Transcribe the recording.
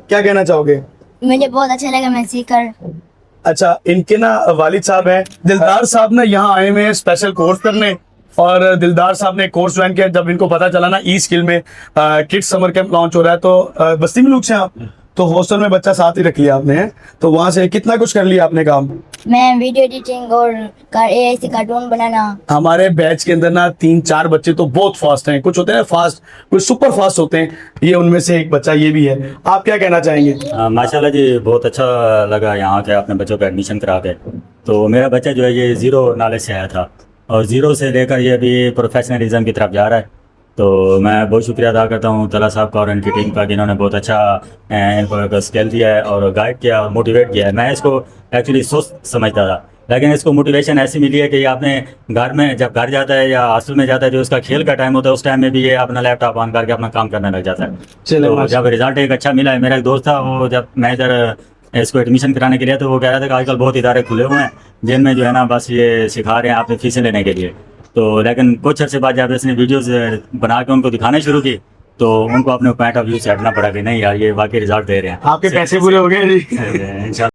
क्या कहना चाहोगे? मुझे बहुत अच्छा लगा, मैं सीख कर। अच्छा, इनके ना वालिद साहब हैं दिलदार साहब ना, यहाँ आए हुए हैं स्पेशल कोर्स करने। और दिलदार साहब ने कोर्स ज्वाइन किया जब इनको पता चला ना ई स्किल में किड्स समर कैंप लॉन्च हो रहा है। तो बस्ती में लोग से आप तो हॉस्टल में बच्चा साथ ही रख लिया आपने, तो वहां से कितना कुछ कर लिया आपने काम? मैं वीडियो एडिटिंग और एआई से कार्टून बनाना। हमारे बैच के अंदर ना 3-4 बच्चे तो बहुत फास्ट हैं, कुछ होते हैं फास्ट, कुछ सुपर फास्ट होते हैं, ये उनमें से एक बच्चा ये भी है। आप क्या कहना चाहेंगे? माशाल्लाह जी, बहुत अच्छा लगा यहाँ के अपने बच्चों का एडमिशन करा के। तो मेरा बच्चा जो है ये ज़ीरो नॉलेज से आया था और ज़ीरो से लेकर ये अभी प्रोफेशनलिज्म की तरफ जा रहा है। तो मैं बहुत शुक्रिया अदा करता हूँ तला साहब का और उनकी टीम का, जिन्होंने बहुत अच्छा इनको एक स्किल दिया है और गाइड किया और मोटिवेट किया है। मैं इसको एक्चुअली सुस्त समझता था, लेकिन इसको मोटिवेशन ऐसी मिली है कि आपने घर में जब घर जाता है या हॉस्टल में जाता है, जो उसका खेल का टाइम होता है उस टाइम में भी ये अपना लैपटॉप ऑन करके अपना काम करने लग जाता है। तो जब रिजल्ट एक अच्छा मिला है, मेरा एक दोस्त था वो जब मैं इधर इसको एडमिशन कराने के लिए, तो वो कह रहा था कि आजकल बहुत इदारे खुले हुए हैं जिनमें जो है ना बस ये सिखा रहे हैं आपने फीसें लेने के लिए। तो लेकिन कुछ अर्से बाद जब इसने वीडियोस बना के उनको दिखाने शुरू की, तो उनको अपने पॉइंट ऑफ व्यू से हटना पड़ा कि नहीं यार ये वाकई रिजल्ट दे रहे हैं। आपके पैसे पूरे हो गए जी? इंशाल्लाह।